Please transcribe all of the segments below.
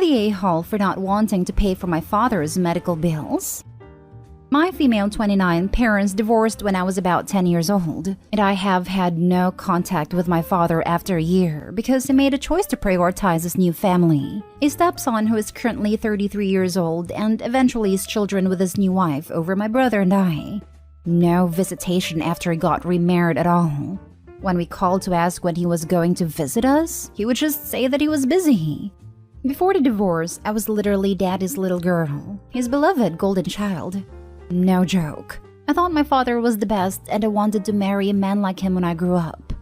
the a-hole for not wanting to pay for my father's medical bills. My female 29 parents divorced when I was about 10 years old, and I have had no contact with my father after a year because he made a choice to prioritize his new family, a stepson who is currently 33 years old and eventually his children with his new wife over my brother and I. No visitation after he got remarried at all. When we called to ask when he was going to visit us, he would just say that he was busy. Before the divorce, I was literally daddy's little girl, his beloved golden child. No joke. I thought my father was the best and I wanted to marry a man like him when I grew up.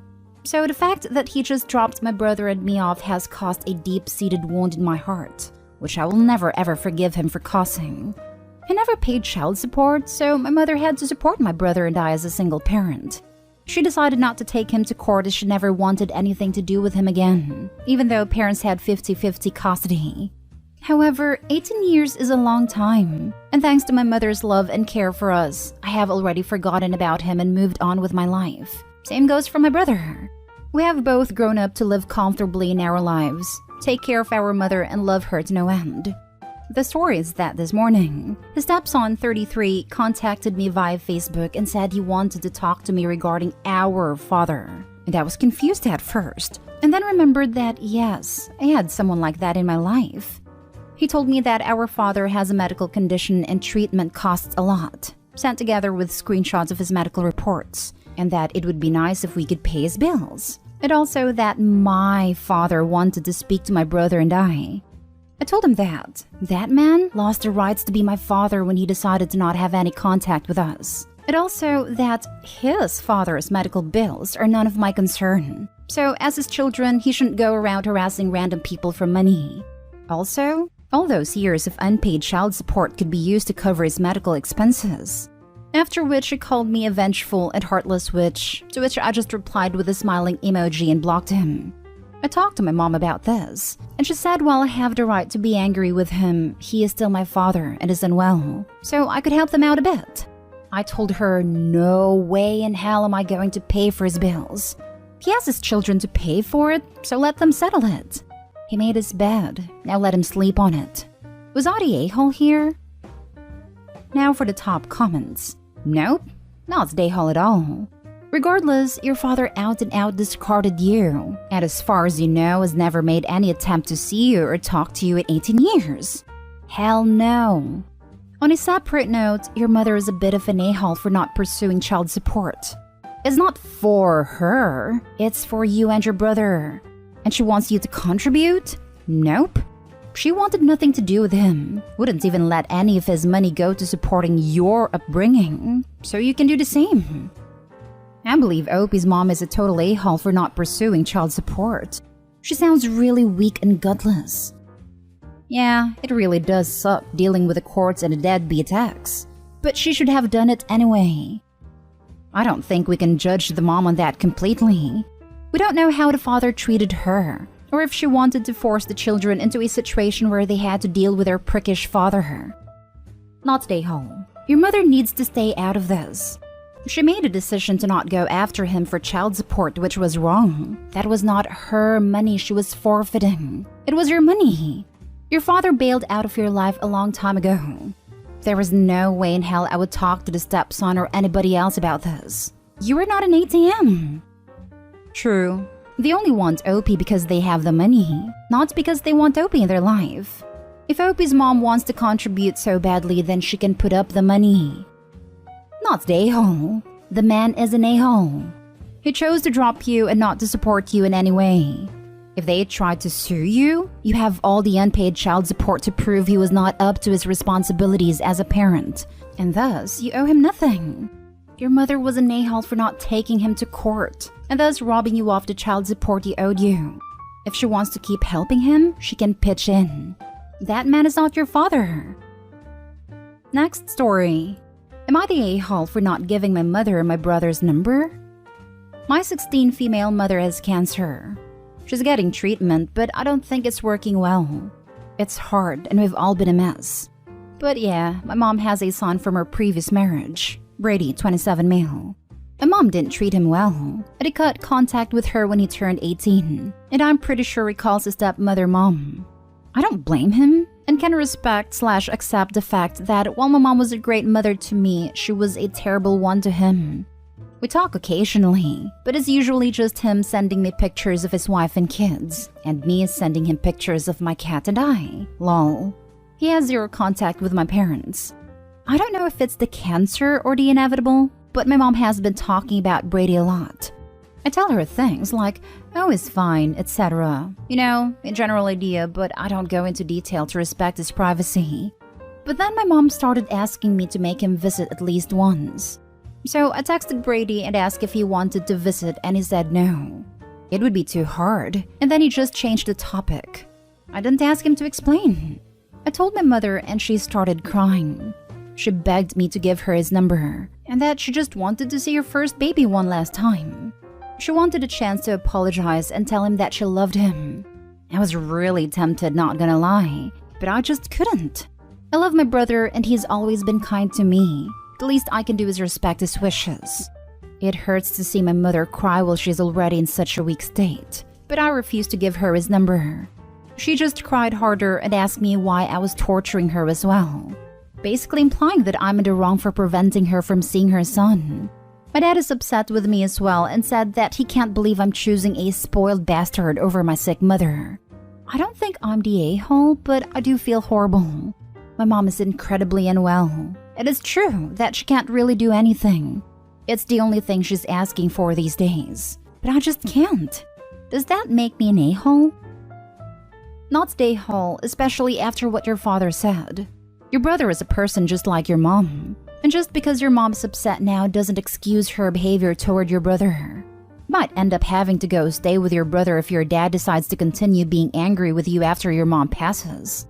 So the fact that he just dropped my brother and me off has caused a deep-seated wound in my heart, which I will never ever forgive him for causing. He never paid child support, so my mother had to support my brother and I as a single parent. She decided not to take him to court as she never wanted anything to do with him again, even though parents had 50-50 custody. However, 18 years is a long time, and thanks to my mother's love and care for us, I have already forgotten about him and moved on with my life. Same goes for my brother. We have both grown up to live comfortably in our lives, take care of our mother and love her to no end. The story is that this morning, his stepson 33 contacted me via Facebook and said he wanted to talk to me regarding our father. And I was confused at first, and then remembered that yes, I had someone like that in my life. He told me that our father has a medical condition and treatment costs a lot, sent together with screenshots of his medical reports, and that it would be nice if we could pay his bills. And also that my father wanted to speak to my brother and I. I told him that man lost the rights to be my father when he decided to not have any contact with us. And also that his father's medical bills are none of my concern. So as his children, he shouldn't go around harassing random people for money. Also, all those years of unpaid child support could be used to cover his medical expenses. After which he called me a vengeful and heartless witch, to which I just replied with a smiling emoji and blocked him. I talked to my mom about this, and she said while I have the right to be angry with him, he is still my father and is unwell, so I could help them out a bit. I told her no way in hell am I going to pay for his bills. He has his children to pay for it, so let them settle it. He made his bed, now let him sleep on it. Was I the a-hole here? Now for the top comments. Nope, not the a-hole at all. Regardless, your father out and out discarded you, and as far as you know has never made any attempt to see you or talk to you in 18 years. Hell no. On a separate note, your mother is a bit of an a-hole for not pursuing child support. It's not for her, it's for you and your brother. And she wants you to contribute? Nope. She wanted nothing to do with him, wouldn't even let any of his money go to supporting your upbringing, so you can do the same. I believe Opie's mom is a total a-hole for not pursuing child support. She sounds really weak and gutless. Yeah, it really does suck dealing with the courts and a deadbeat ex, but she should have done it anyway. I don't think we can judge the mom on that completely. We don't know how the father treated her, or if she wanted to force the children into a situation where they had to deal with their prickish father. Not the a-hole. Your mother needs to stay out of this. She made a decision to not go after him for child support, which was wrong. That was not her money she was forfeiting. It was your money. Your father bailed out of your life a long time ago. There was no way in hell I would talk to the stepson or anybody else about this. You are not an ATM. True. They only want Opie because they have the money, not because they want Opie in their life. If Opie's mom wants to contribute so badly, then she can put up the money. Not the a-hole. The man is an a-hole. He chose to drop you and not to support you in any way. If they tried to sue you, you have all the unpaid child support to prove he was not up to his responsibilities as a parent, and thus you owe him nothing. Your mother was an a-hole for not taking him to court, and thus robbing you of the child support he owed you. If she wants to keep helping him, she can pitch in. That man is not your father. Next story. Am I the a-hole for not giving my mother my brother's number? My 16 female mother has cancer. She's getting treatment, but I don't think it's working well. It's hard, and we've all been a mess. But yeah, my mom has a son from her previous marriage, Brady, 27 male. My mom didn't treat him well, and he cut contact with her when he turned 18, and I'm pretty sure he calls his stepmother mom. I don't blame him and can respect/accept the fact that while my mom was a great mother to me, she was a terrible one to him. We talk occasionally, but it's usually just him sending me pictures of his wife and kids, and me sending him pictures of my cat and I. Lol. He has zero contact with my parents. I don't know if it's the cancer or the inevitable, but my mom has been talking about Brady a lot. I tell her things like, oh, he's fine, etc. You know, a general idea, but I don't go into detail to respect his privacy. But then my mom started asking me to make him visit at least once. So I texted Brady and asked if he wanted to visit, and he said no. It would be too hard, and then he just changed the topic. I didn't ask him to explain. I told my mother and she started crying. She begged me to give her his number, and that she just wanted to see her first baby one last time. She wanted a chance to apologize and tell him that she loved him. I was really tempted, not gonna lie, but I just couldn't. I love my brother and he's always been kind to me. The least I can do is respect his wishes. It hurts to see my mother cry while she's already in such a weak state, but I refused to give her his number. She just cried harder and asked me why I was torturing her as well, basically implying that I'm in the wrong for preventing her from seeing her son. My dad is upset with me as well and said that he can't believe I'm choosing a spoiled bastard over my sick mother. I don't think I'm the a-hole, but I do feel horrible. My mom is incredibly unwell. It is true that she can't really do anything. It's the only thing she's asking for these days. But I just can't. Does that make me an a-hole? Not the a-hole, especially after what your father said. Your brother is a person just like your mom. And just because your mom's upset now doesn't excuse her behavior toward your brother. You might end up having to go stay with your brother if your dad decides to continue being angry with you after your mom passes.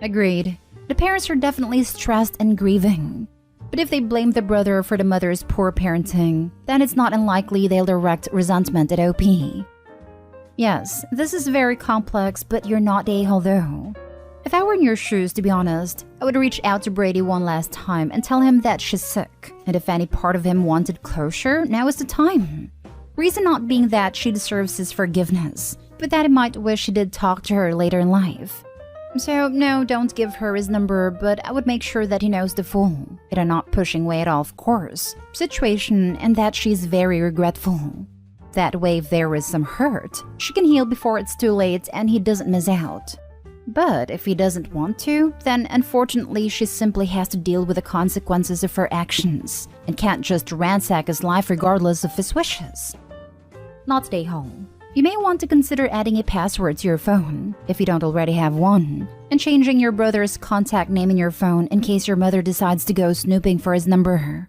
Agreed. The parents are definitely stressed and grieving. But if they blame the brother for the mother's poor parenting, then it's not unlikely they'll direct resentment at OP. Yes, this is very complex, but you're not the a-hole though. If I were in your shoes, to be honest, I would reach out to Brady one last time and tell him that she's sick. And if any part of him wanted closure, now is the time. Reason not being that she deserves his forgiveness, but that he might wish he did talk to her later in life. So, no, don't give her his number, but I would make sure that he knows the full, and I'm not pushing way at all, of course, situation, and that she's very regretful. That way, if there is some hurt, she can heal before it's too late and he doesn't miss out. But if he doesn't want to, then unfortunately she simply has to deal with the consequences of her actions, and can't just ransack his life regardless of his wishes. Not stay home. You may want to consider adding a password to your phone, if you don't already have one, and changing your brother's contact name in your phone in case your mother decides to go snooping for his number.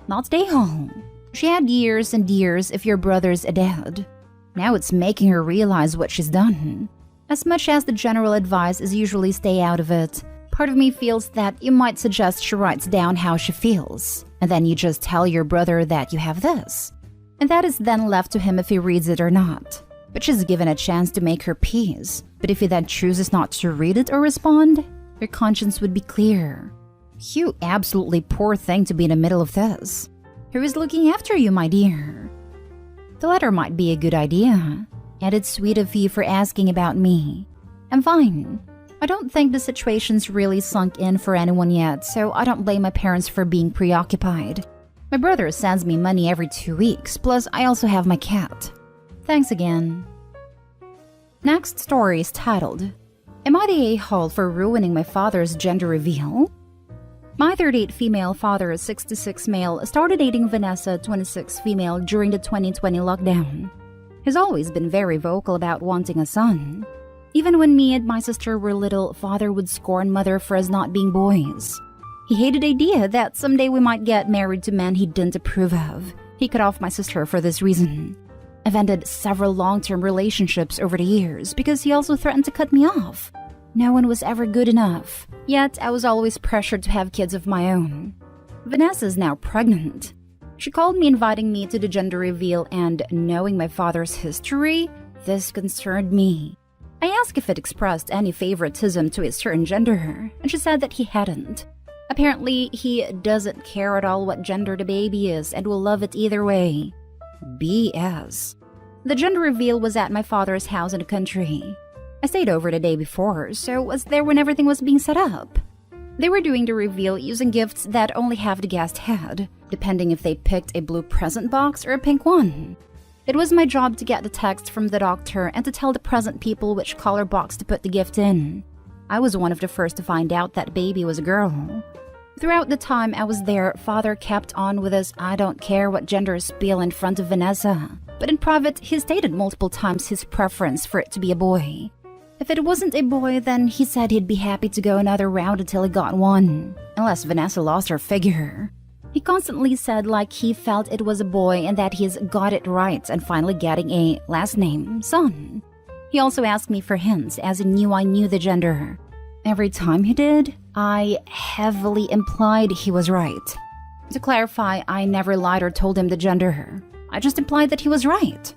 Not stay home. She had years and years if your brother's dead. Now it's making her realize what she's done. As much as the general advice is usually stay out of it, part of me feels that you might suggest she writes down how she feels, and then you just tell your brother that you have this. And that is then left to him if he reads it or not. But she's given a chance to make her peace. But if he then chooses not to read it or respond, your conscience would be clear. You absolutely poor thing to be in the middle of this. Who is looking after you, my dear? The letter might be a good idea. And it's sweet of you for asking about me. I'm fine. I don't think the situation's really sunk in for anyone yet, so I don't blame my parents for being preoccupied. My brother sends me money every 2 weeks, plus I also have my cat. Thanks again. Next story is titled, Am I the a-hole for ruining my father's gender reveal? My 38 female father, 66 male, started dating Vanessa, 26 female, during the 2020 lockdown. He's always been very vocal about wanting a son. Even when me and my sister were little, father would scorn mother for us not being boys. He hated the idea that someday we might get married to men he didn't approve of. He cut off my sister for this reason. I've ended several long-term relationships over the years because he also threatened to cut me off. No one was ever good enough, yet I was always pressured to have kids of my own. Vanessa is now pregnant. She called me inviting me to the gender reveal, and knowing my father's history, this concerned me. I asked if it expressed any favoritism to a certain gender, and she said that he hadn't. Apparently, he doesn't care at all what gender the baby is and will love it either way. BS. The gender reveal was at my father's house in the country. I stayed over the day before, so was there when everything was being set up. They were doing the reveal using gifts that only half the guest had, depending if they picked a blue present box or a pink one. It was my job to get the text from the doctor and to tell the present people which color box to put the gift in. I was one of the first to find out that baby was a girl. Throughout the time I was there, Father kept on with his "I don't care what gender" spiel in front of Vanessa. But in private, he stated multiple times his preference for it to be a boy. If it wasn't a boy, then he said he'd be happy to go another round until he got one, unless Vanessa lost her figure. He constantly said like he felt it was a boy and that he's got it right and finally getting a last name, son. He also asked me for hints as he knew I knew the gender. Every time he did, I heavily implied he was right. To clarify, I never lied or told him the gender. I just implied that he was right.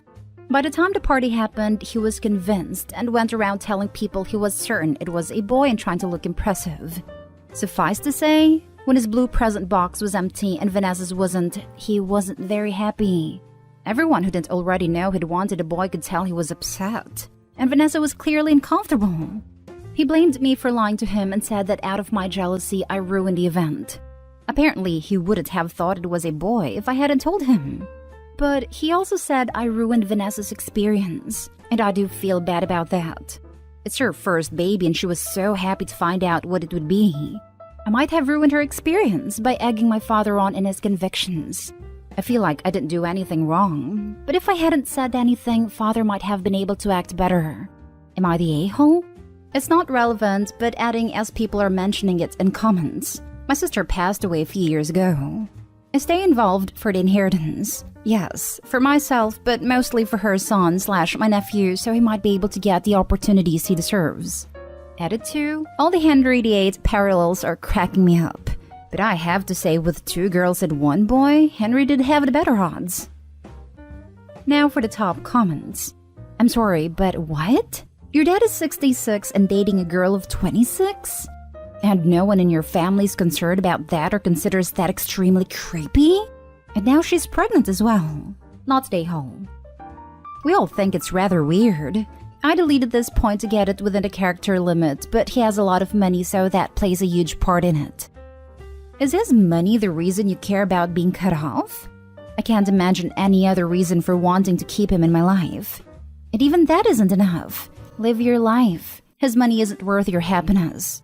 By the time the party happened, he was convinced and went around telling people he was certain it was a boy and trying to look impressive. Suffice to say, when his blue present box was empty and Vanessa's wasn't, he wasn't very happy. Everyone who didn't already know he'd wanted a boy could tell he was upset, and Vanessa was clearly uncomfortable. He blamed me for lying to him and said that out of my jealousy, I ruined the event. Apparently, he wouldn't have thought it was a boy if I hadn't told him. But he also said I ruined Vanessa's experience, and I do feel bad about that. It's her first baby and she was so happy to find out what it would be. I might have ruined her experience by egging my father on in his convictions. I feel like I didn't do anything wrong, but if I hadn't said anything, Father might have been able to act better. Am I the a-hole? It's not relevant, but adding as people are mentioning it in comments. My sister passed away a few years ago. I stay involved for the inheritance. Yes, for myself, but mostly for her son/my nephew, so he might be able to get the opportunities he deserves. Added to, all the Henry VIII parallels are cracking me up. But I have to say, with 2 girls and 1 boy, Henry did have the better odds. Now for the top comments. I'm sorry, but what? Your dad is 66 and dating a girl of 26? And no one in your family's concerned about that or considers that extremely creepy? And now she's pregnant as well. Not stay home. We all think it's rather weird. I deleted this point to get it within the character limit, but he has a lot of money, so that plays a huge part in it. Is his money the reason you care about being cut off? I can't imagine any other reason for wanting to keep him in my life. And even that isn't enough. Live your life. His money isn't worth your happiness.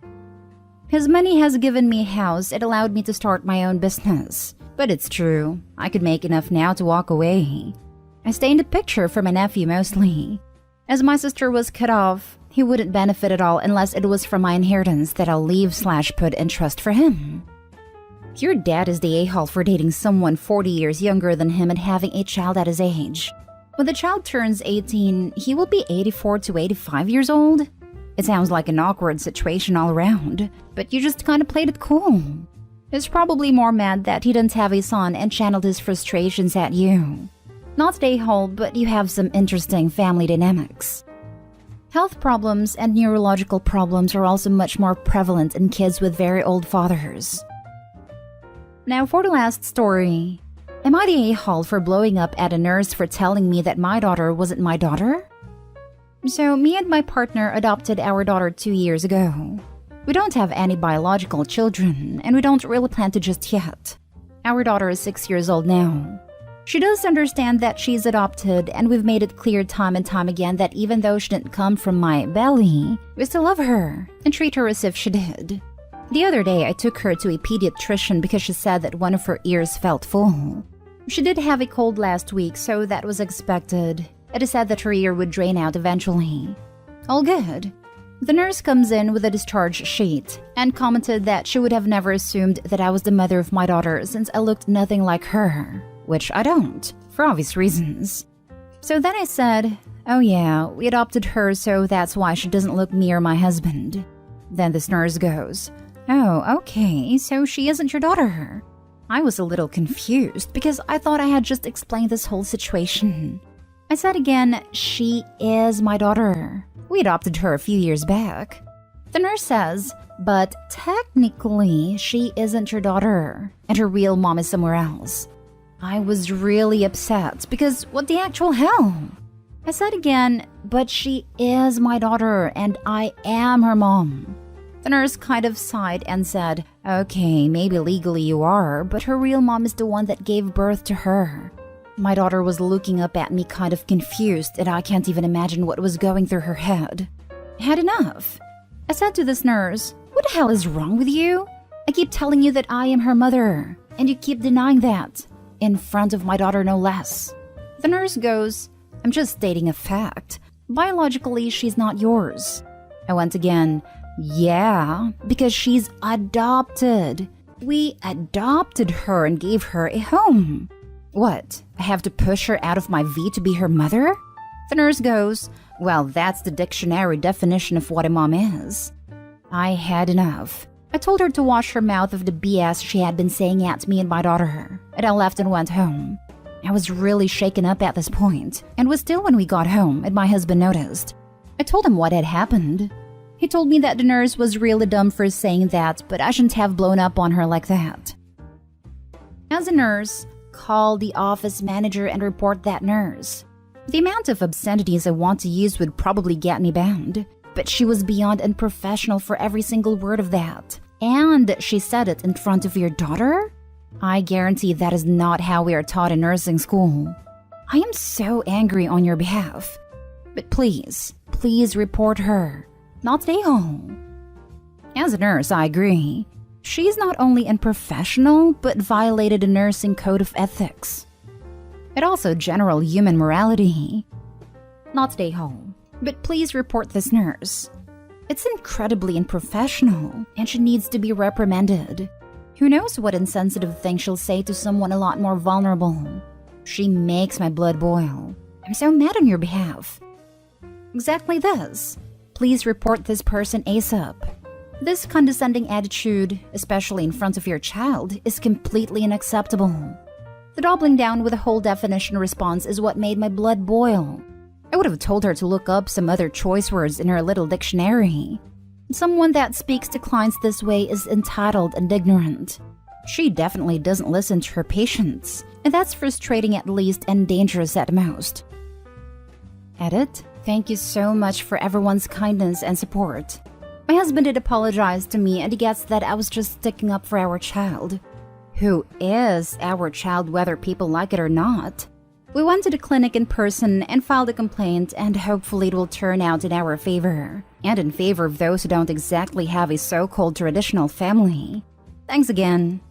His money has given me a house. It allowed me to start my own business. But it's true. I could make enough now to walk away. I stay in the picture for my nephew mostly. As my sister was cut off, he wouldn't benefit at all unless it was from my inheritance that I'll leave/put in trust for him. Your dad is the a-hole for dating someone 40 years younger than him and having a child at his age. When the child turns 18, he will be 84 to 85 years old? It sounds like an awkward situation all around, but you just kind of played it cool. He's probably more mad that he didn't have a son and channeled his frustrations at you. Not the a-hole, but you have some interesting family dynamics. Health problems and neurological problems are also much more prevalent in kids with very old fathers. Now for the last story. Am I the a-hole for blowing up at a nurse for telling me that my daughter wasn't my daughter? So me and my partner adopted our daughter 2 years ago. We don't have any biological children, and we don't really plan to just yet. Our daughter is 6 years old now. She does understand that she's adopted, and we've made it clear time and time again that even though she didn't come from my belly, we still love her and treat her as if she did. The other day, I took her to a pediatrician because she said that one of her ears felt full. She did have a cold last week, so that was expected. It is said that her ear would drain out eventually. All good. The nurse comes in with a discharge sheet and commented that she would have never assumed that I was the mother of my daughter since I looked nothing like her, which I don't, for obvious reasons. So then I said, oh yeah, we adopted her, so that's why she doesn't look me or my husband. Then this nurse goes, oh, okay, so she isn't your daughter. I was a little confused because I thought I had just explained this whole situation. I said again, she is my daughter. We adopted her a few years back. The nurse says, but technically she isn't your daughter, and her real mom is somewhere else. I was really upset because what the actual hell? I said again, but she is my daughter and I am her mom. The nurse kind of sighed and said, okay, maybe legally you are, but her real mom is the one that gave birth to her. My daughter was looking up at me kind of confused and I can't even imagine what was going through her head. I had enough. I said to this nurse, what the hell is wrong with you? I keep telling you that I am her mother, and you keep denying that. In front of my daughter, no less. The nurse goes, I'm just stating a fact. Biologically, she's not yours. I went again, yeah, because she's adopted. We adopted her and gave her a home. What, I have to push her out of my V to be her mother? The nurse goes, well, that's the dictionary definition of what a mom is. I had enough. I told her to wash her mouth of the BS she had been saying at me and my daughter, and I left and went home. I was really shaken up at this point, and was still when we got home and my husband noticed. I told him what had happened. He told me that the nurse was really dumb for saying that, but I shouldn't have blown up on her like that. As a nurse, call the office manager and report that nurse. The amount of obscenities I want to use would probably get me banned, but she was beyond unprofessional for every single word of that. And she said it in front of your daughter? I guarantee that is not how we are taught in nursing school. I am so angry on your behalf. But please report her. Not stay home. As a nurse, I agree. She's not only unprofessional, but violated a nursing code of ethics. And also general human morality. Not stay home, but please report this nurse. It's incredibly unprofessional, and she needs to be reprimanded. Who knows what insensitive thing she'll say to someone a lot more vulnerable. She makes my blood boil. I'm so mad on your behalf. Exactly this. Please report this person ASAP. This condescending attitude, especially in front of your child, is completely unacceptable. The doubling down with a whole definition response is what made my blood boil. I would have told her to look up some other choice words in her little dictionary. Someone that speaks to clients this way is entitled and ignorant. She definitely doesn't listen to her patients, and that's frustrating at least and dangerous at most. Edit. Thank you so much for everyone's kindness and support. My husband did apologize to me and he gets that I was just sticking up for our child. Who is our child whether people like it or not? We went to the clinic in person and filed a complaint, and hopefully it will turn out in our favor, and in favor of those who don't exactly have a so-called traditional family. Thanks again.